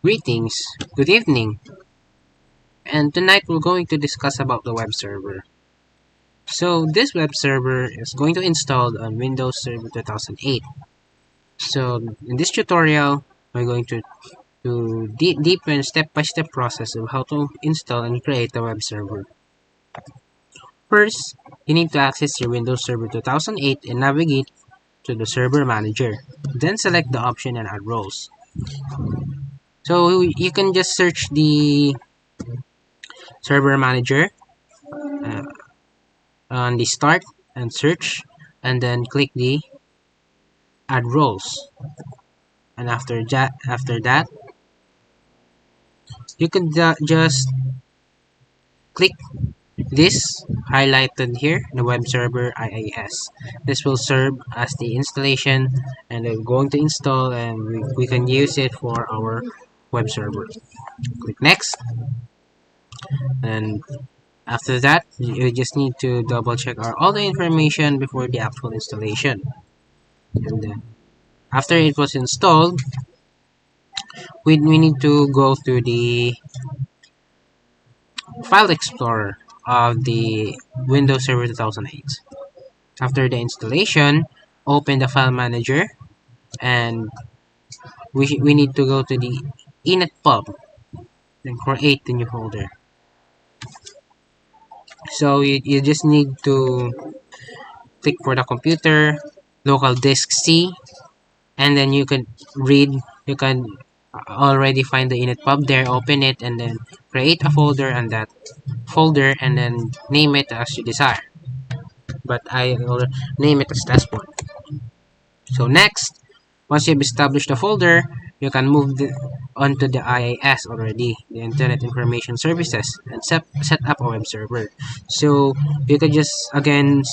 Greetings, good evening, and tonight we're going to discuss about the web server. So this web server is going to install on Windows Server 2008. So in this tutorial, we're going to deepen step-by-step process of how to install and create a web server. First, you need to access your Windows Server 2008 and navigate to the Server Manager. Then select the option and add roles. So you can just search the Server Manager uh, on the start and search, and then click the add roles, and after that you can just click this highlighted here, the web server IIS. This will serve as the installation, and we're going to install, and we can use it for our web server. Click next, and after that you just need to double check all the information before the actual installation. And then after it was installed, we need to go to the file explorer of the Windows Server 2008. After the installation, open the file manager, and we need to go to the initpub and create the new folder. So you just need to click for the computer, local disk C, and then you can already find the initpub there, open it, and then create a folder on that folder, and then name it as you desire. But I will name it as test one. So next, once you've established the folder, you can move onto the IIS already, the Internet Information Services, and set up a web server. So you can just again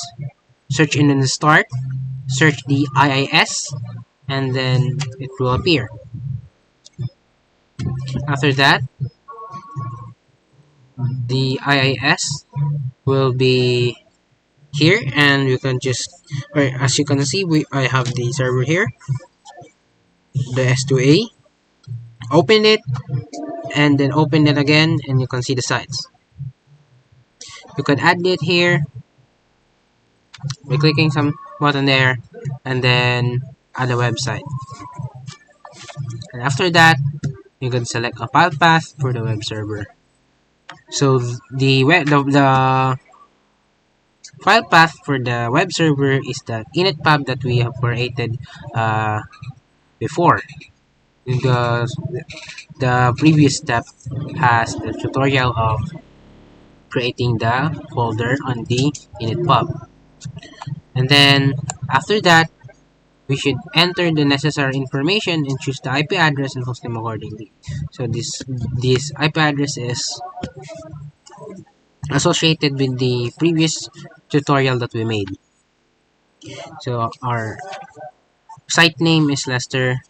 search in the start, search the IIS, and then it will appear. After that, the IIS will be here, and you can just, or as you can see, I have the server here, the S2A. Open it, and then open it again, and you can see the sites. You can add it here by clicking some button there, and then add a website. And after that, you can select a file path for the web server. So the file path for the web server is the initpub that we have created before. The previous step has the tutorial of creating the folder on the initpub. And then after that, we should enter the necessary information and choose the IP address and hostname accordingly. So this IP address is associated with the previous tutorial that we made. So our site name is Lester,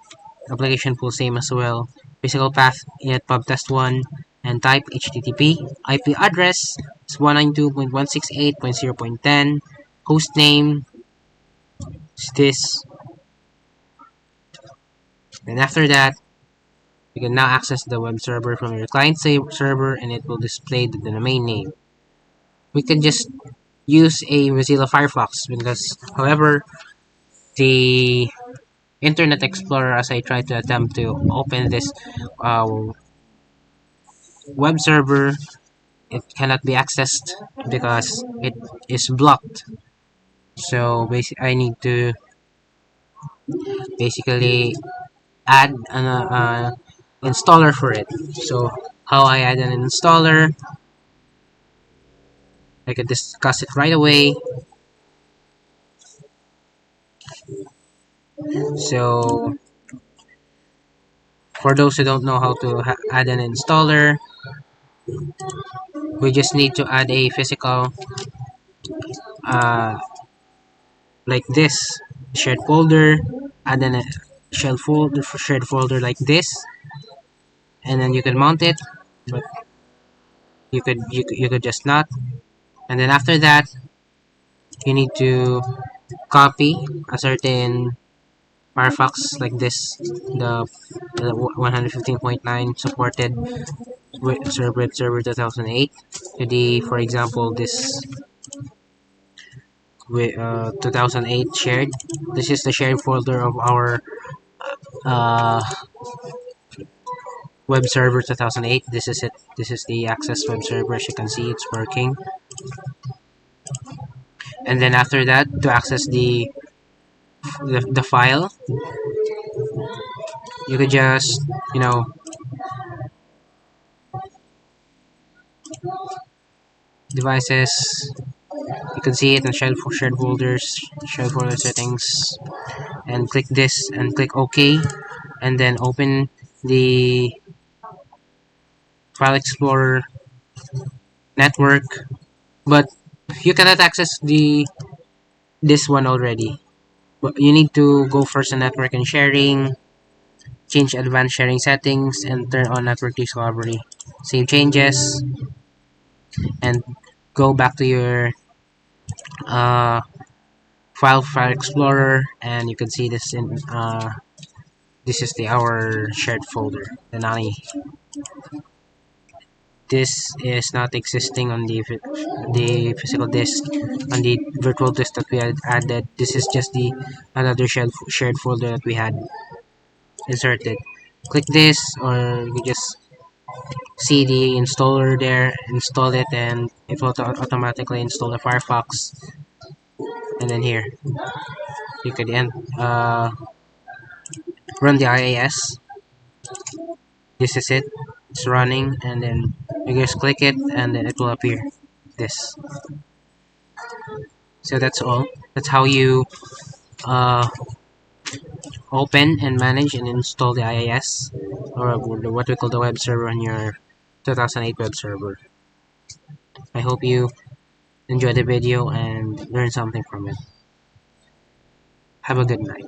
application pool same as well, physical path initpub test1, and type HTTP. IP address is 192.168.0.10. Host name is this. And after that, you can now access the web server from your client server, and it will display the domain name. We can just use a Mozilla Firefox because, however, the Internet Explorer, as I try to attempt to open this web server, it cannot be accessed because it is blocked. So basically, I need to basically add an installer for it. So how I add an installer, I can discuss it right away. So for those who don't know how to add an installer, we just need to add a physical like this shared folder, add a shared folder like this, and then you can mount it, but you could just not. And then after that, you need to copy a certain Firefox like this, the 115.9 supported web server 2008 to the, for example, this 2008 shared. This is the shared folder of our uh, web server 2008. This is it. This is the access web server. As you can see, it's working. And then after that, to access the file, you could just, you know, devices. You can see it in shared folders, shared folder settings, and click this and click OK, and then open the File Explorer network. But you cannot access the this one already. But you need to go first to network and sharing, change advanced sharing settings, and turn on network discovery. Save changes, and go back to your uh, file explorer, and you can see this in this is the our shared folder, the Nani. This is not existing on the physical disk, on the virtual disk that we had added. This is just the another shared folder that we had inserted. Click this, or you just see the installer there, install it, and it will automatically install the Firefox. And then here you could run the IIS. This is it. It's running, and then you just click it, and then it will appear. This. So that's all. That's how you uh, open and manage and install the IIS, or what we call the web server on your 2008 web server. I hope you enjoy the video and learn something from it. Have a good night.